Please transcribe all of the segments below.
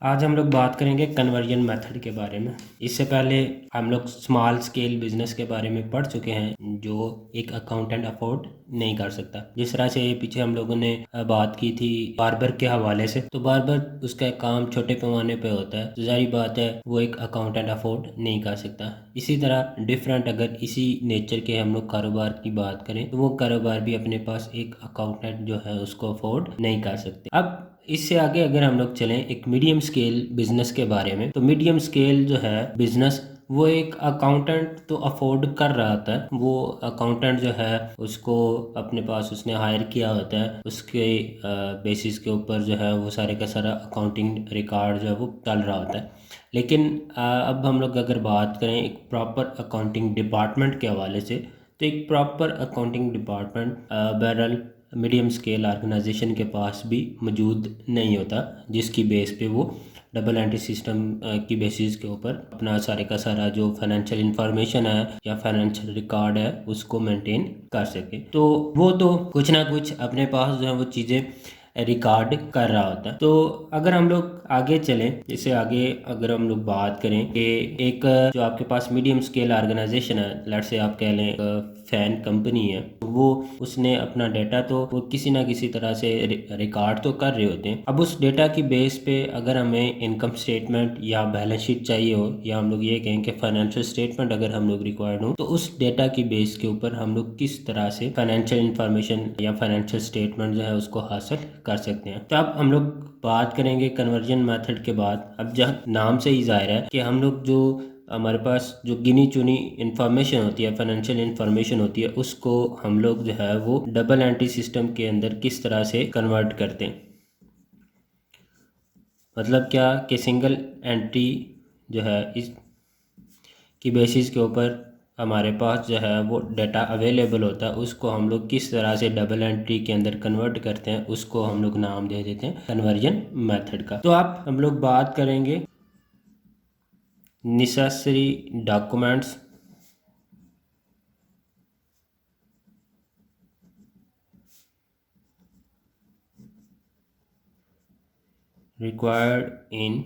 आज हम लोग बात करेंगे कन्वर्जन मेथड के बारे में। इससे पहले हम लोग स्मॉल स्केल बिजनेस के बारे में पढ़ चुके हैं जो एक अकाउंटेंट अफोर्ड नहीं कर सकता। जिस तरह से पीछे हम लोगों ने बात की थी बार्बर के हवाले से, तो बार्बर उसका काम छोटे पैमाने पे होता है, तो जाहिर बात है वो एक अकाउंटेंट अफोर्ड नहीं कर सकता। इसी तरह डिफरेंट अगर इसी नेचर के हम लोग कारोबार की बात करें तो वो कारोबार भी अपने पास एक अकाउंटेंट जो है उसको अफोर्ड नहीं कर सकते। अब इससे आगे अगर हम लोग चलें एक मीडियम स्केल बिजनेस के बारे में, तो मीडियम स्केल जो है बिजनेस वो एक अकाउंटेंट तो अफोर्ड कर रहा होता है। वो अकाउंटेंट जो है उसको अपने पास उसने हायर किया होता है, उसके बेसिस के ऊपर जो है वो सारे का सारा अकाउंटिंग रिकॉर्ड जो है वो चल रहा होता है। लेकिन अब हम लोग अगर बात करें एक प्रॉपर अकाउंटिंग डिपार्टमेंट के हवाले से, तो एक प्रॉपर अकाउंटिंग डिपार्टमेंट बहरहाल मीडियम स्केल ऑर्गेनाइजेशन के पास भी मौजूद नहीं होता, जिसकी बेस पे वो डबल एंट्री सिस्टम की बेसिस के ऊपर अपना सारे का सारा जो फाइनेंशियल इंफॉर्मेशन है या फाइनेंशियल रिकॉर्ड है उसको मेंटेन कर सके। तो वो तो कुछ ना कुछ अपने पास जो है वो चीज़ें रिकॉर्ड कर रहा होता है। तो अगर हम लोग आगे चलें, जैसे आगे अगर हम लोग बात करें कि एक जो आपके पास मीडियम स्केल ऑर्गेनाइजेशन है, लेट्स से आप कह लें फैन कंपनी है, तो वो उसने अपना डेटा तो वो किसी ना किसी तरह से रिकॉर्ड तो कर रहे होते हैं। अब उस डेटा की बेस पे अगर हमें इनकम स्टेटमेंट या बैलेंस शीट चाहिए हो, या हम लोग ये कहें कि फाइनेंशियल स्टेटमेंट अगर हम लोग रिक्वायर्ड हो, तो उस डेटा की बेस के ऊपर हम लोग किस तरह से फाइनेंशियल इंफॉर्मेशन या फाइनेंशियल स्टेटमेंट जो है उसको हासिल कर सकते हैं। तो अब हम लोग बात करेंगे कन्वर्जन मेथड के बाद। अब जहाँ नाम से ही जाहिर है कि हम लोग जो हमारे पास जो गिनी चुनी इंफॉर्मेशन होती है, फाइनेंशियल इंफॉर्मेशन होती है, उसको हम लोग जो है वो डबल एंट्री सिस्टम के अंदर किस तरह से कन्वर्ट करते हैं। मतलब क्या कि सिंगल एंट्री जो है इस की बेसिस के ऊपर हमारे पास जो है वो डाटा अवेलेबल होता है, उसको हम लोग किस तरह से डबल एंट्री के अंदर कन्वर्ट करते हैं, उसको हम लोग नाम दे देते हैं कन्वर्जन मेथड का। तो आप हम लोग बात करेंगे necessary documents required in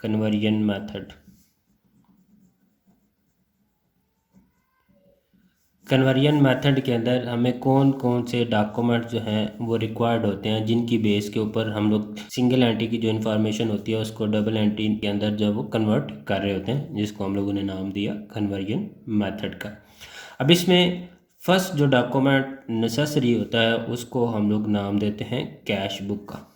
conversion method। Conversion method के अंदर हमें कौन कौन से डॉक्यूमेंट जो हैं वो रिक्वायर्ड होते हैं, जिनकी बेस के ऊपर हम लोग सिंगल एंट्री की जो इन्फॉर्मेशन होती है उसको डबल एंट्री के अंदर जो वो कन्वर्ट कर रहे होते हैं, जिसको हम लोगों ने नाम दिया कन्वर्जन मेथड का। अब इसमें फर्स्ट जो डॉक्यूमेंट नेसेसरी होता है उसको हम लोग नाम देते हैं कैश बुक का।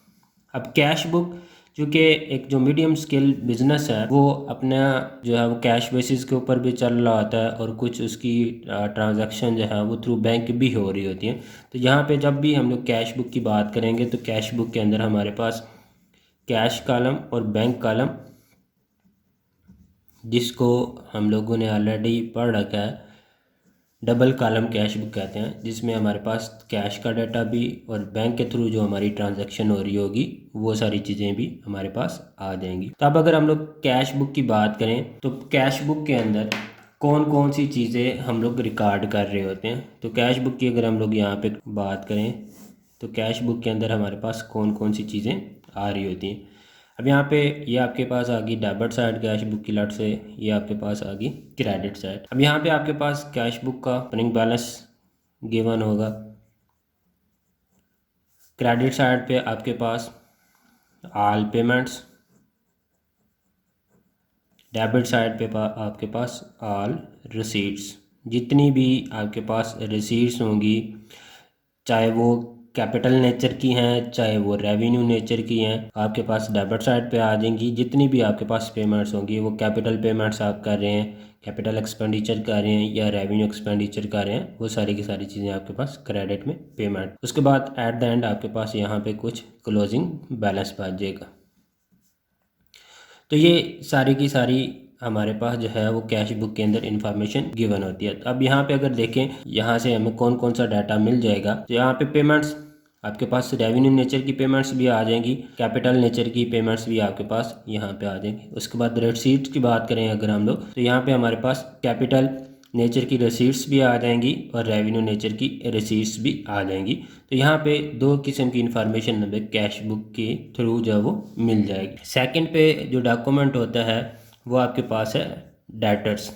अब कैश बुक चूँकि एक जो मीडियम स्केल बिजनेस है वो अपना जो है वो कैश बेसिस के ऊपर भी चल रहा होता है, और कुछ उसकी ट्रांजैक्शन जो है वो थ्रू बैंक भी हो रही होती है। तो यहाँ पे जब भी हम लोग कैश बुक की बात करेंगे तो कैश बुक के अंदर हमारे पास कैश कॉलम और बैंक कॉलम, जिसको हम लोगों ने ऑलरेडी पढ़ रखा है, डबल कॉलम कैश बुक कहते हैं, जिसमें हमारे पास कैश का डाटा भी और बैंक के थ्रू जो हमारी ट्रांजैक्शन हो रही होगी वो सारी चीज़ें भी हमारे पास आ जाएंगी। तो अब अगर हम लोग कैश बुक की बात करें तो कैश बुक के अंदर कौन कौन सी चीज़ें हम लोग रिकॉर्ड कर रहे होते हैं। तो कैश बुक की अगर हम लोग यहाँ पे बात करें तो कैश बुक के अंदर हमारे पास कौन कौन सी चीज़ें आ रही होती हैं। अब यहाँ पे ये आपके पास आ गई डेबिट साइड कैश बुक की लट से, ये आपके पास आ गई क्रेडिट साइड। अब यहाँ पे आपके पास कैश बुक का ओपनिंग बैलेंस गिवन होगा, क्रेडिट साइड पे आपके पास ऑल पेमेंट्स, डेबिट साइड पे आपके पास ऑल रिसीट्स। जितनी भी आपके पास रिसीट्स होंगी, चाहे वो कैपिटल नेचर की हैं चाहे वो रेवेन्यू नेचर की हैं, आपके पास डेबिट साइड पे आ जाएंगी। जितनी भी आपके पास पेमेंट्स होंगी, वो कैपिटल पेमेंट्स आप कर रहे हैं, कैपिटल एक्सपेंडिचर कर रहे हैं या रेवेन्यू एक्सपेंडिचर कर रहे हैं, वो सारी की सारी चीज़ें आपके पास क्रेडिट में पेमेंट। उसके बाद एट द एंड आपके पास यहाँ पे कुछ क्लोजिंग बैलेंस बच जाएगा। तो ये सारी की सारी हमारे पास जो है वो कैश बुक के अंदर इंफॉर्मेशन गिवन होती है। तो अब यहाँ पे अगर देखें यहाँ से हमें कौन कौन सा डाटा मिल जाएगा, तो यहाँ पे पेमेंट्स आपके पास रेवेन्यू नेचर की पेमेंट्स भी आ जाएंगी, कैपिटल नेचर की पेमेंट्स भी आपके पास यहाँ पे आ जाएंगी। उसके बाद रिसीट्स की बात करें अगर हम लोग, तो यहाँ पे हमारे पास कैपिटल नेचर की रिसीट्स भी आ जाएंगी और रेवेन्यू नेचर की रिसीट्स भी आ जाएंगी। तो यहाँ पे दो किस्म की इंफॉर्मेशन हमें कैश बुक के थ्रू जो है वो मिल जाएगी। सेकंड पे जो डॉक्यूमेंट होता है वो आपके पास है डेटर्स।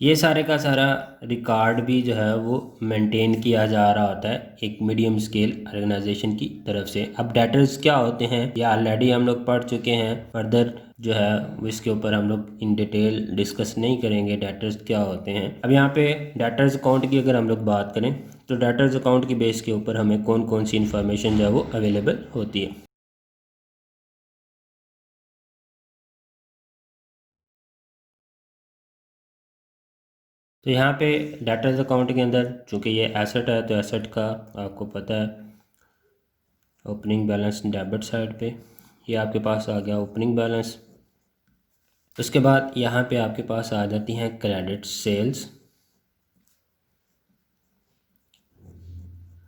ये सारे का सारा रिकॉर्ड भी जो है वो मेंटेन किया जा रहा होता है एक मीडियम स्केल ऑर्गेनाइजेशन की तरफ से। अब डेटर्स क्या होते हैं ये ऑलरेडी हम लोग पढ़ चुके हैं, फर्दर जो है वो इसके ऊपर हम लोग इन डिटेल डिस्कस नहीं करेंगे डेटर्स क्या होते हैं। अब यहाँ पे डेटर्स अकाउंट की अगर हम लोग बात करें तो डेटर्स अकाउंट की बेस के ऊपर हमें कौन कौन सी इन्फॉर्मेशन जो है वो अवेलेबल होती है। तो यहाँ पे डेटर्स अकाउंट के अंदर चूँकि ये एसेट है तो एसेट का आपको पता है ओपनिंग बैलेंस डेबिट साइड पे ये आपके पास आ गया ओपनिंग बैलेंस। उसके बाद यहाँ पे आपके पास आ जाती हैं क्रेडिट सेल्स।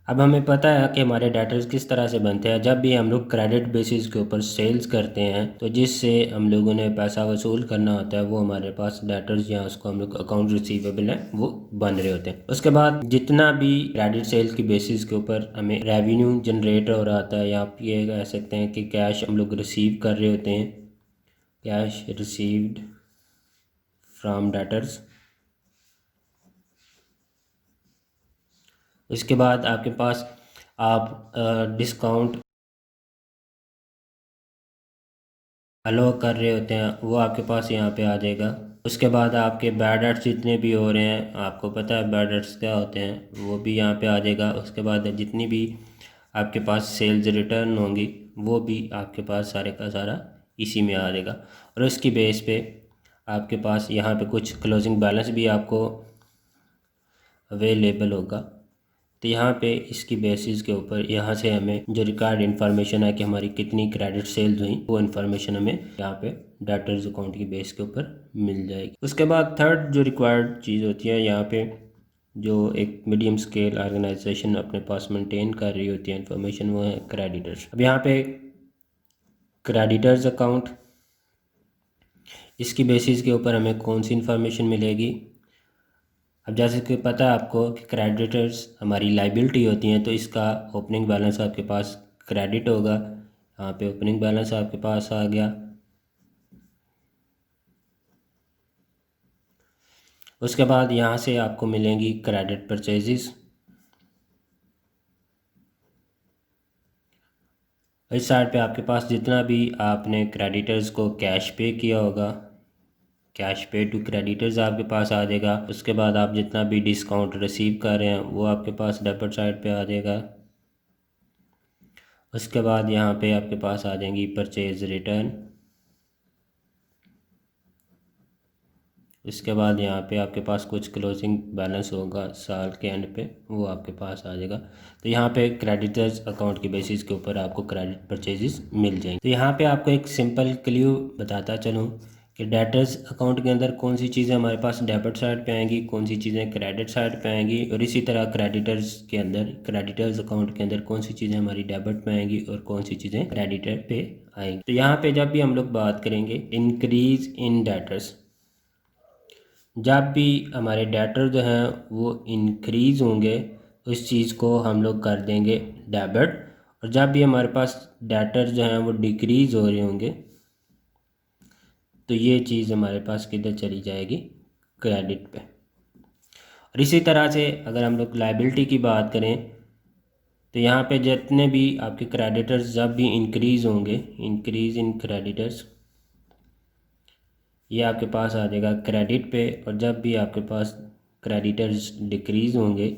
अब हमें पता है कि हमारे डेटर्स किस तरह से बनते हैं। जब भी हम लोग क्रेडिट बेसिस के ऊपर सेल्स करते हैं तो जिससे हम लोगों ने पैसा वसूल करना होता है वो हमारे पास डेटर्स या उसको हम लोग अकाउंट रिसीवेबल है वो बन रहे होते हैं। उसके बाद जितना भी क्रेडिट सेल्स की बेसिस के ऊपर हमें रेवेन्यू जनरेट हो रहा होता है या आप ये कह सकते हैं कि कैश हम लोग रिसीव कर रहे होते हैं, कैश रिसीव्ड फ्रॉम डेटर्स। इसके बाद आपके पास आप डिस्काउंट अलो कर रहे होते हैं वो आपके पास यहाँ पे आ जाएगा। उसके बाद आपके बैड डेट्स जितने भी हो रहे हैं आपको पता है बैड डेट्स क्या होते हैं वो भी यहाँ पे आ जाएगा। उसके बाद जितनी भी आपके पास सेल्स रिटर्न होंगी वो भी आपके पास सारे का सारा इसी में आ जाएगा। और उसकी बेस पे आपके पास यहाँ पे कुछ क्लोजिंग बैलेंस भी आपको अवेलेबल होगा। तो यहाँ पे इसकी बेसिस के ऊपर यहाँ से हमें जो रिकॉर्ड इन्फॉर्मेशन है कि हमारी कितनी क्रेडिट सेल्स हुई वो इन्फॉर्मेशन हमें यहाँ पे डेटर्स अकाउंट की बेस के ऊपर मिल जाएगी। उसके बाद थर्ड जो रिक्वायर्ड चीज़ होती है यहाँ पे जो एक मीडियम स्केल ऑर्गेनाइजेशन अपने पास मेंटेन कर रही होती है इन्फॉर्मेशन वो है क्रेडिटर्स। अब यहाँ पे क्रेडिटर्स अकाउंट इसकी बेसिस के ऊपर हमें कौन सी इन्फॉर्मेशन मिलेगी। अब जैसे कि पता है आपको कि क्रेडिटर्स हमारी लाइबिलिटी होती हैं तो इसका ओपनिंग बैलेंस आपके पास क्रेडिट होगा। यहाँ पे ओपनिंग बैलेंस आपके पास आ गया। उसके बाद यहाँ से आपको मिलेंगी क्रेडिट परचेजेस। इस साइड पे आपके पास जितना भी आपने क्रेडिटर्स को कैश पे किया होगा कैश पे टू क्रेडिटर्स आपके पास आ जाएगा। उसके बाद आप जितना भी डिस्काउंट रिसीव कर रहे हैं वो आपके पास डेबिट साइड पे आ जाएगा। उसके बाद यहाँ पे आपके पास आ जाएंगी परचेज रिटर्न। इसके बाद यहाँ पे आपके पास कुछ क्लोजिंग बैलेंस होगा साल के एंड पे वो आपके पास आ जाएगा। तो यहाँ पे क्रेडिटर्स अकाउंट की बेसिस के ऊपर आपको क्रेडिट परचेजेस मिल जाएंगे। तो यहाँ पे आपको एक सिंपल क्ल्यू बताता चलूँ कि डेटर्स अकाउंट के अंदर कौन सी चीज़ें हमारे पास डेबिट साइड पे आएंगी, कौन सी चीज़ें क्रेडिट साइड पे आएंगी, और इसी तरह क्रेडिटर्स के अंदर क्रेडिटर्स अकाउंट के अंदर कौन सी चीज़ें हमारी डेबिट में आएंगी और कौन सी चीज़ें क्रेडिटर पे आएंगी। तो यहाँ पे जब भी हम लोग बात करेंगे इंक्रीज इन डेटर्स, जब भी हमारे डेटर जो हैं वो इंक्रीज़ होंगे उस चीज़ को हम लोग कर देंगे डेबिट। और जब भी हमारे पास डेटर जो हैं वो डिक्रीज़ हो रहे होंगे तो ये चीज़ हमारे पास किधर चली जाएगी, क्रेडिट पे। और इसी तरह से अगर हम लोग लाइबिलिटी की बात करें तो यहाँ पे जितने भी आपके क्रेडिटर्स जब भी इंक्रीज़ होंगे, इंक्रीज़ इन क्रेडिटर्स, ये आपके पास आ जाएगा क्रेडिट पे। और जब भी आपके पास क्रेडिटर्स डिक्रीज़ होंगे,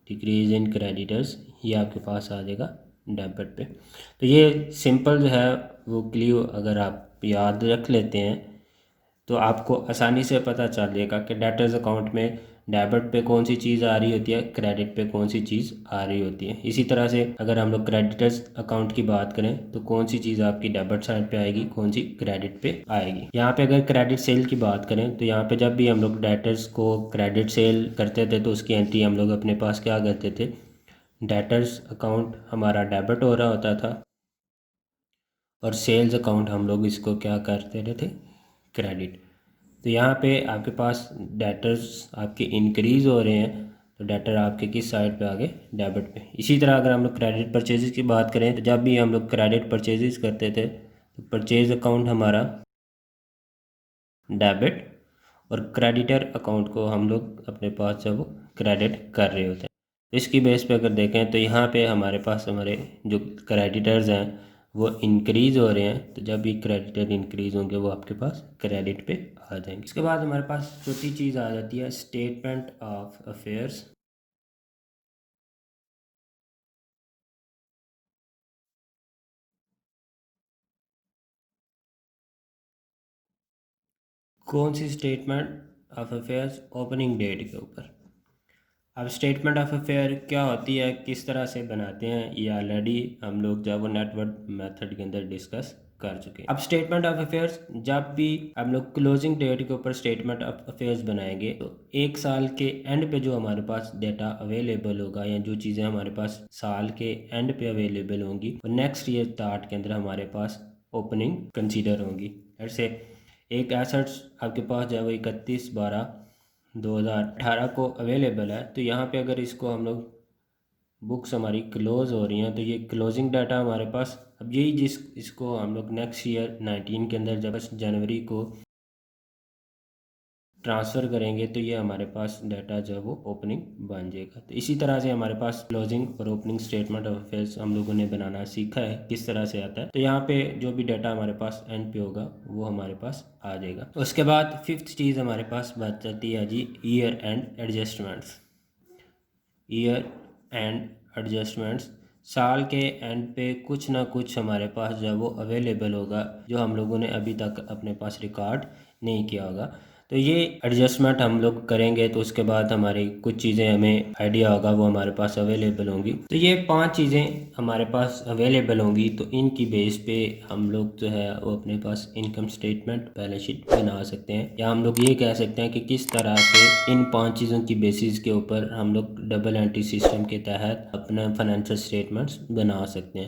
डिक्रीज इन क्रेडिटर्स, ये आपके पास आ जाएगा डेबिट पे। तो ये सिंपल जो है वो क्ल्यू अगर आप याद रख लेते हैं तो आपको आसानी से पता चल जाएगा कि डेटर्स अकाउंट में डेबिट पे कौन सी चीज़ आ रही होती है, क्रेडिट पे कौन सी चीज़ आ रही होती है। इसी तरह से अगर हम लोग क्रेडिटर्स अकाउंट की बात करें तो कौन सी चीज़ आपकी डेबिट साइड पे आएगी, कौन सी क्रेडिट पे आएगी। यहाँ पे अगर क्रेडिट सेल की बात करें तो यहाँ पे जब भी हम लोग डेटर्स को क्रेडिट सेल करते थे तो उसकी एंट्री हम लोग अपने पास क्या करते थे, डेटर्स अकाउंट हमारा डेबिट हो रहा होता था और सेल्स अकाउंट हम लोग इसको क्या करते रहते, क्रेडिट। तो यहाँ पे आपके पास डेटर्स आपके इंक्रीज़ हो रहे हैं, तो डेटर आपके किस साइड पे आ गए, डेबिट पे। इसी तरह अगर हम लोग क्रेडिट परचेजेस की बात करें तो जब भी हम लोग क्रेडिट परचेजेस करते थे तो परचेज अकाउंट हमारा डेबिट और क्रेडिटर अकाउंट को हम लोग अपने पास जब क्रेडिट कर रहे होते हैं। तो इसकी बेस पे अगर देखें तो यहाँ पे हमारे पास हमारे जो क्रेडिटर्स हैं वो इंक्रीज़ हो रहे हैं, तो जब भी क्रेडिटर इंक्रीज़ होंगे वो आपके पास क्रेडिट पे आ जाएंगे। इसके बाद हमारे पास चौथी चीज़ आ जाती है स्टेटमेंट ऑफ अफेयर्स। कौन सी statement of affairs, opening date के ऊपर। अब स्टेटमेंट ऑफ अफेयर क्या होती है, किस तरह से बनाते हैं, ये ऑलरेडी हम लोग जब वो नेटवर्क मेथड के अंदर डिस्कस कर चुके हैं। अब स्टेटमेंट ऑफ अफेयर्स जब भी हम लोग क्लोजिंग डेट के ऊपर स्टेटमेंट ऑफ अफेयर्स बनाएंगे तो एक साल के एंड पे जो हमारे पास डेटा अवेलेबल होगा या जो चीज़ें हमारे पास साल के एंड पे अवेलेबल होंगी वो नेक्स्ट ईयर स्टार्ट के अंदर हमारे पास ओपनिंग कंसीडर होंगी। ऐसे एक एसेट्स आपके पास जो है वो 31/12/2018 को अवेलेबल है, तो यहाँ पे अगर इसको हम लोग बुक्स हमारी क्लोज़ हो रही हैं तो ये क्लोजिंग डाटा हमारे पास, अब यही जिस इसको हम लोग नेक्स्ट ईयर 19 के अंदर जब जनवरी को ट्रांसफ़र करेंगे तो ये हमारे पास डाटा जो है वो ओपनिंग बन जाएगा। तो इसी तरह से हमारे पास क्लोजिंग और ओपनिंग स्टेटमेंट ऑफ अफेयर्स हम लोगों ने बनाना सीखा है किस तरह से आता है। तो यहाँ पे जो भी डाटा हमारे पास एंड पे होगा वो हमारे पास आ जाएगा। उसके बाद फिफ्थ चीज़ हमारे पास बच जाती है जी year end adjustments. Year end adjustments साल के एंड पे कुछ ना कुछ हमारे पास जो है वो अवेलेबल होगा जो हम लोगों ने अभी तक अपने पास रिकॉर्ड नहीं किया होगा। तो ये एडजस्टमेंट हम लोग करेंगे तो उसके बाद हमारी कुछ चीज़ें हमें आइडिया होगा वो हमारे पास अवेलेबल होंगी। तो ये 5 चीज़ें हमारे पास अवेलेबल होंगी, तो इनकी बेस पे हम लोग जो है वो अपने पास इनकम स्टेटमेंट बैलेंस शीट बना सकते हैं, या हम लोग ये कह सकते हैं कि किस तरह से इन 5 चीज़ों की बेसिस के ऊपर हम लोग डबल एंट्री सिस्टम के तहत अपना फाइनेंशियल स्टेटमेंट्स बना सकते हैं।